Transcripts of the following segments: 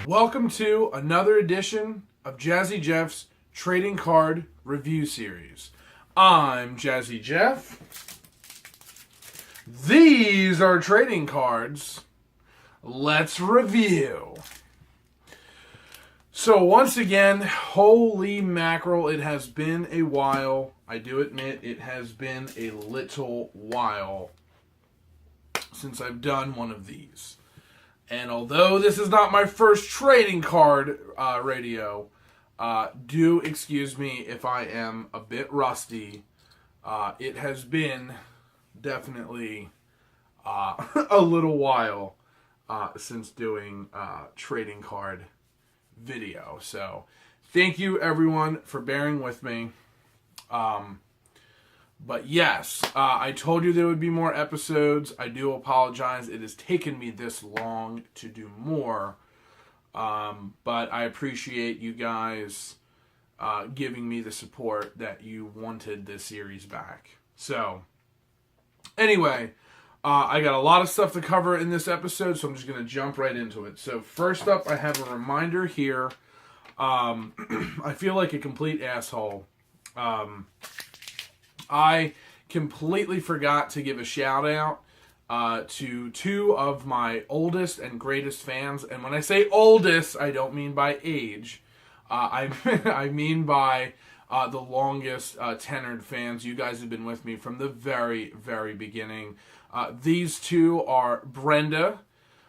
Welcome to another edition of Jazzy Jeff's Trading Card Review Series. I'm Jazzy Jeff. These are trading cards. Let's review. So once again, holy mackerel, it has been a while. I do admit it has been a little while since I've done one of these. And although this is not my first trading card radio, do excuse me if I am a bit rusty. It has been definitely a little while since doing trading card video. So thank you everyone for bearing with me. But yes, I told you there would be more episodes. I do apologize. It has taken me this long to do more. But I appreciate you guys giving me the support that you wanted this series back. So, anyway, I got a lot of stuff to cover in this episode, so I'm just going to jump right into it. So, first up, I have a reminder here. I feel like a complete asshole. I completely forgot to give a shout out to two of my oldest and greatest fans. And when I say oldest, I don't mean by age. I mean by the longest tenured fans. You guys have been with me from the very, very beginning. These two are Brenda,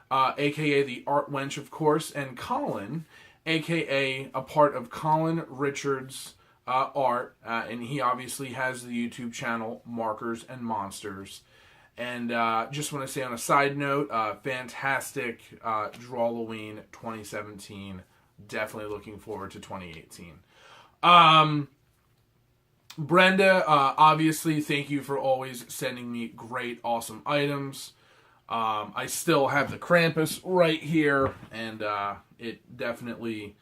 a.k.a. the Art Wench, of course, and Colin, a.k.a. a part of Colin Richards' art, and he obviously has the YouTube channel Markers and Monsters. And just want to say on a side note, fantastic Drawloween 2017. Definitely looking forward to 2018. Brenda, obviously, thank you for always sending me great, awesome items. I still have the Krampus right here, and it definitely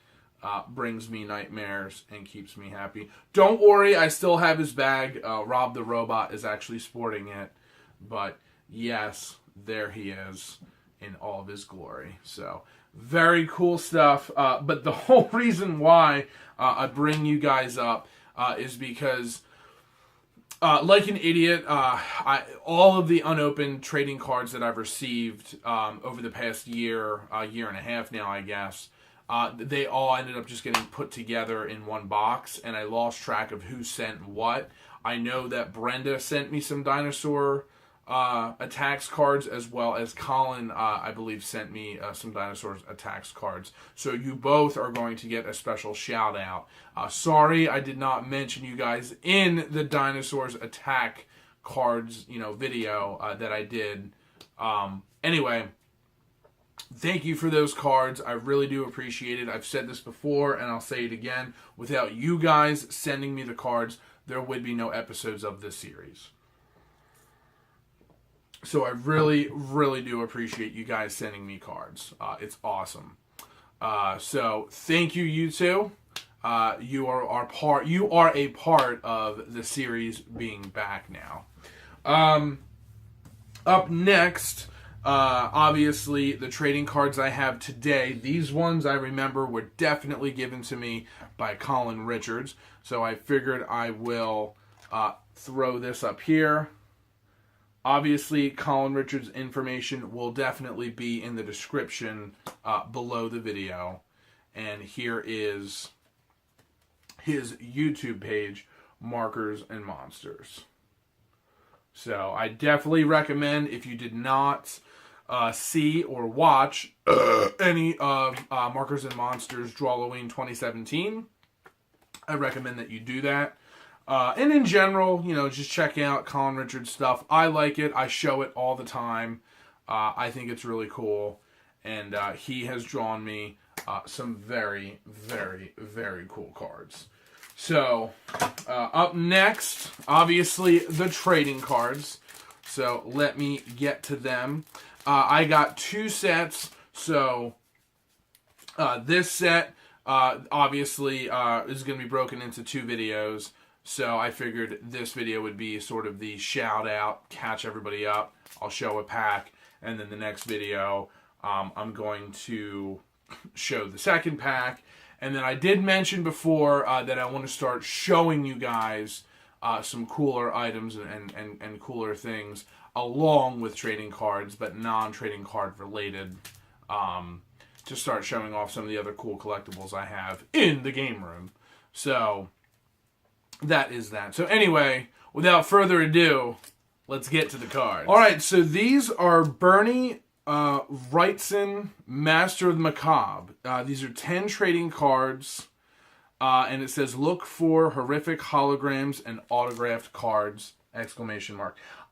brings me nightmares and keeps me happy. Don't worry, I still have his bag. Rob the Robot is actually sporting it. But yes, there he is in all of his glory. So, very cool stuff. But the whole reason why I bring you guys up is because, like an idiot, all of the unopened trading cards that I've received over the past year and a half now, I guess, they all ended up just getting put together in one box, and I lost track of who sent what. I know that Brenda sent me some dinosaur attacks cards, as well as Colin, I believe, sent me some dinosaurs attacks cards. So you both are going to get a special shout out. Sorry I did not mention you guys in the dinosaurs attack cards, video that I did. Anyway, thank you for those cards. I really do appreciate it. I've said this before, and I'll say it again. Without you guys sending me the cards, there would be no episodes of this series. So I really, really do appreciate you guys sending me cards. It's awesome. So thank you, you two. You are a part of the series being back now. Up next, obviously, the trading cards I have today. These ones I remember were definitely given to me by Colin Richards. So I figured I will throw this up here. Obviously, Colin Richards' information will definitely be in the description below the video. And here is his YouTube page, Markers and Monsters. So I definitely recommend, if you did not see or watch any of Markers and Monsters Drawloween 2017, I recommend that you do that. And in general, just check out Colin Richards' stuff. I like it. I show it all the time. I think it's really cool. And he has drawn me some very, very, very cool cards. So, up next, obviously, the trading cards. So, let me get to them. I got two sets. So, this set, obviously, is going to be broken into two videos. So I figured this video would be sort of the shout out, catch everybody up. I'll show a pack, and then the next video, I'm going to show the second pack. And then I did mention before that I want to start showing you guys some cooler items and cooler things along with trading cards, but non-trading card related, to start showing off some of the other cool collectibles I have in the game room. So that is that. So anyway, without further ado, let's get to the cards. All right, so these are Bernie Wrightson, Master of the Macabre. These are 10 trading cards, and it says, look for horrific holograms and autographed cards, !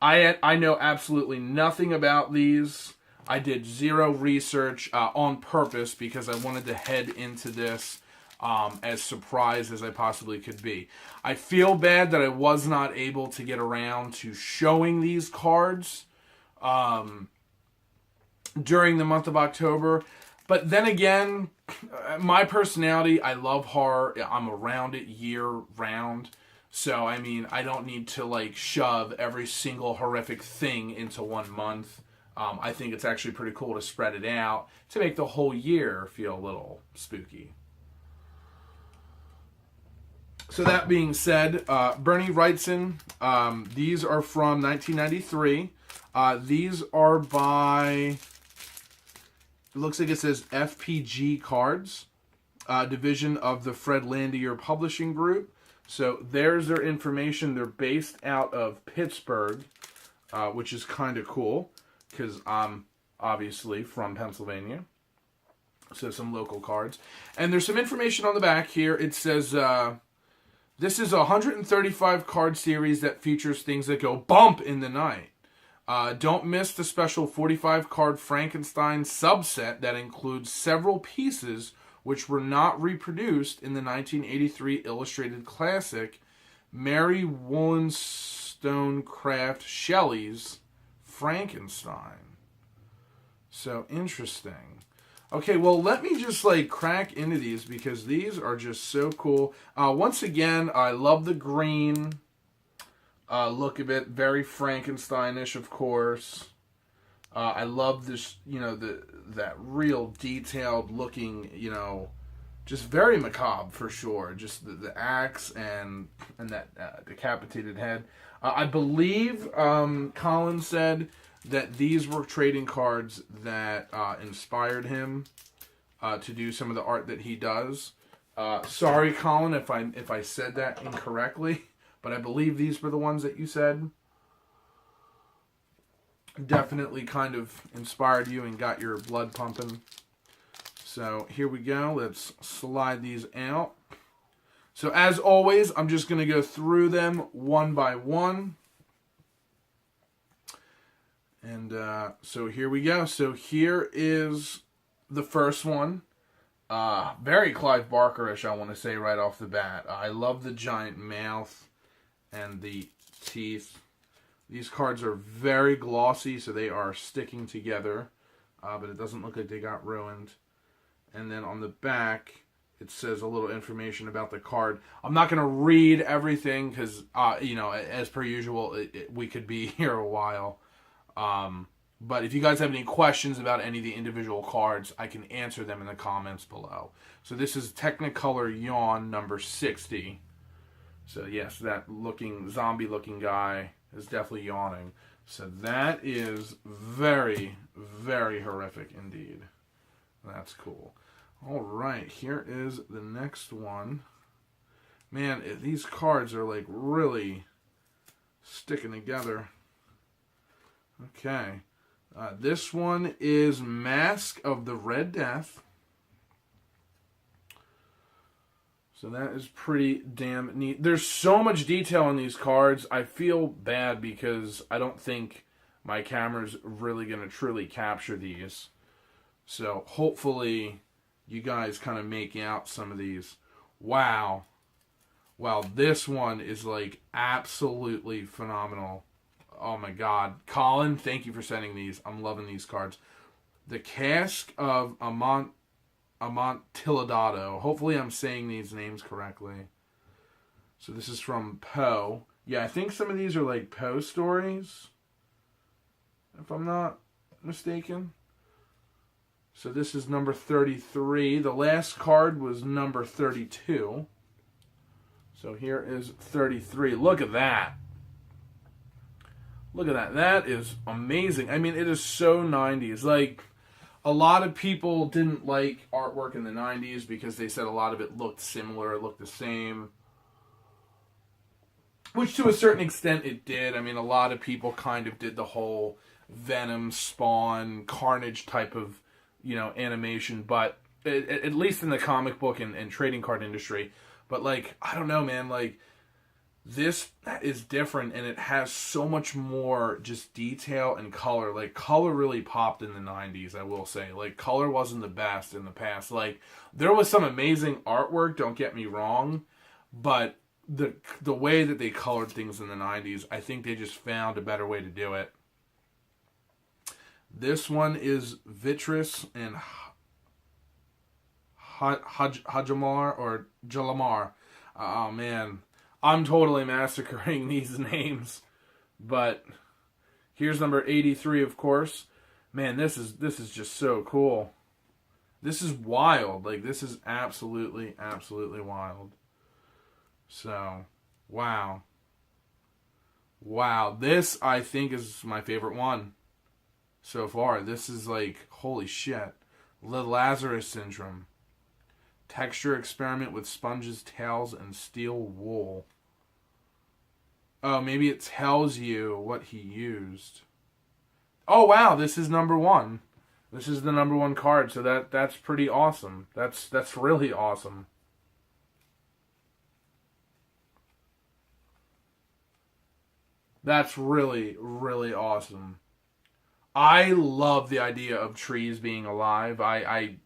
I know absolutely nothing about these. I did zero research on purpose because I wanted to head into this as surprised as I possibly could be. I feel bad that I was not able to get around to showing these cards during the month of October. But then again, my personality, I love horror. I'm around it year round. So, I mean, I don't need to, like, shove every single horrific thing into 1 month. I think it's actually pretty cool to spread it out to make the whole year feel a little spooky. So that being said, Bernie Wrightson, these are from 1993. These are by, it looks like it says FPG Cards, division of the Fred Landier Publishing Group. So there's their information. They're based out of Pittsburgh, which is kind of cool because I'm obviously from Pennsylvania. So some local cards. And there's some information on the back here. It says, this is a 135 card series that features things that go bump in the night. Don't miss the special 45 card Frankenstein subset that includes several pieces which were not reproduced in the 1983 illustrated classic Mary Wollstonecraft Shelley's Frankenstein. So interesting. Okay, well, let me just, like, crack into these because these are just so cool. Once again, I love the green look of it. Very Frankenstein-ish, of course. I love this, you know, that real detailed looking, you know, just very macabre for sure. Just the axe and that decapitated head. I believe Colin said that these were trading cards that inspired him to do some of the art that he does. Sorry, Colin, if I said that incorrectly, but I believe these were the ones that you said. Definitely kind of inspired you and got your blood pumping. So here we go. Let's slide these out. So as always, I'm just going to go through them one by one. And so here we go. So here is the first one. Very Clive Barker-ish, I want to say right off the bat. I love the giant mouth and the teeth. These cards are very glossy, so they are sticking together. But it doesn't look like they got ruined. And then on the back, it says a little information about the card. I'm not going to read everything because, you know, as per usual, we could be here a while. But if you guys have any questions about any of the individual cards, I can answer them in the comments below. So this is Technicolor Yawn number 60. So yes, that zombie-looking guy is definitely yawning. So that is very, very horrific indeed. That's cool. All right, here is the next one. Man, these cards are like really sticking together. Okay. This one is Mask of the Red Death. So that is pretty damn neat. There's so much detail in these cards. I feel bad because I don't think my camera's really going to truly capture these. So hopefully you guys kind of make out some of these. Wow. Wow, this one is like absolutely phenomenal. Oh my God. Colin, thank you for sending these. I'm loving these cards. The Cask of Amontillado. Hopefully I'm saying these names correctly. So this is from Poe. Yeah, I think some of these are like Poe stories, if I'm not mistaken. So this is number 33. The last card was number 32. So here is 33. Look at that. Look at that. That is amazing. I mean, it is so 90s. Like, a lot of people didn't like artwork in the 90s because they said a lot of it looked similar, it looked the same. Which to a certain extent it did. I mean, a lot of people kind of did the whole Venom, Spawn, Carnage type of, animation. But at least in the comic book and trading card industry. But, like, I don't know, man. Like, this is different, and it has so much more just detail and color. Like, color really popped in the 90s, I will say. Like, color wasn't the best in the past. Like, there was some amazing artwork, don't get me wrong, but the way that they colored things in the 90s, I think they just found a better way to do it. This one is Vitris and Hajamar or Jalamar. Oh, man. I'm totally massacring these names, but here's number 83, of course. Man, this is just so cool. This is wild. Like, this is absolutely wild. So, wow. Wow, this, I think, is my favorite one so far. This is like, holy shit. The Lazarus Syndrome. Texture experiment with sponges, tails, and steel wool. Oh, maybe it tells you what he used. Oh, wow, this is number 1. This is the number 1 card, so that's pretty awesome. That's really awesome. That's really, really awesome. I love the idea of trees being alive. I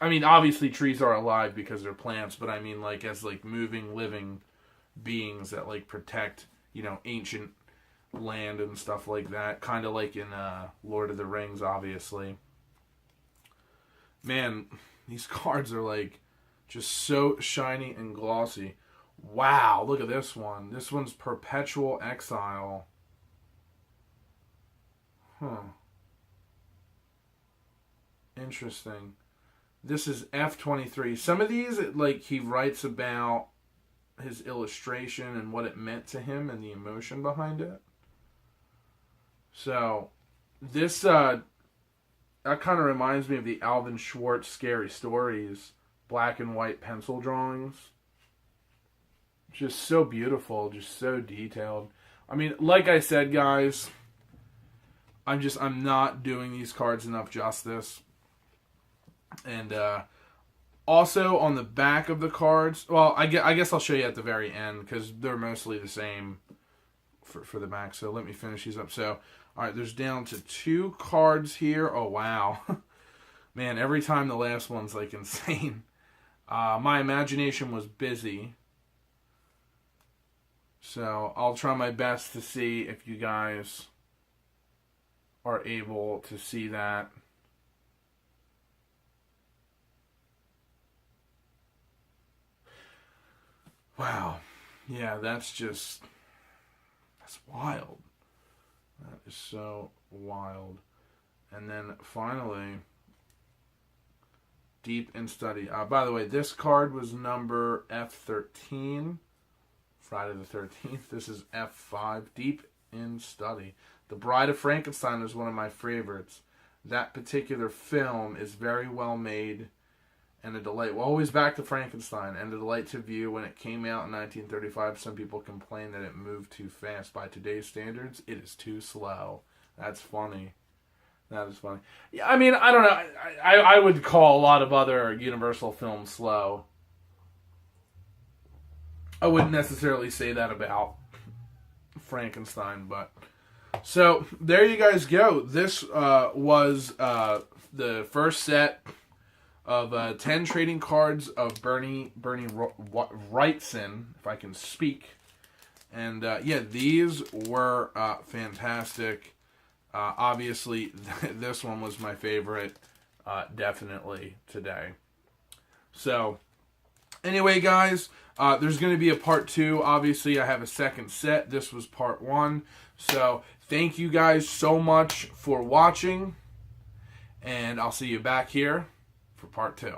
mean, obviously trees are alive because they're plants, but I mean, like, as, like, moving, living beings that, like, protect, ancient land and stuff like that. Kind of like in Lord of the Rings, obviously. Man, these cards are, like, just so shiny and glossy. Wow, look at this one. This one's Perpetual Exile. Huh. Interesting. This is F23. Some of these, like, he writes about his illustration and what it meant to him and the emotion behind it. So, this, that kind of reminds me of the Alvin Schwartz Scary Stories black and white pencil drawings. Just so beautiful, just so detailed. I mean, like I said, guys, I'm not doing these cards enough justice. And also on the back of the cards, well, I guess I'll show you at the very end because they're mostly the same for the back. So let me finish these up. So, all right, there's down to 2 cards here. Oh, wow. Man, every time the last one's like insane. My imagination was busy. So I'll try my best to see if you guys are able to see that. Wow. Yeah, that's wild. That is so wild. And then finally, Deep in Study. By the way, this card was number F13. Friday the 13th. This is F5. Deep in Study. The Bride of Frankenstein is one of my favorites. That particular film is very well made and a delight. Well, always back to Frankenstein and a delight to view. When it came out in 1935, some people complained that it moved too fast. By today's standards, it is too slow. That's funny. That is funny. Yeah, I mean, I don't know. I would call a lot of other Universal films slow. I wouldn't necessarily say that about Frankenstein, but... So, there you guys go. This was the first set of 10 trading cards of Bernie Wrightson, if I can speak. And, yeah, these were fantastic. Obviously, this one was my favorite, definitely, today. So, anyway, guys... there's going to be a part 2. Obviously, I have a second set. This was part 1. So, thank you guys so much for watching. and I'll see you back here for part 2.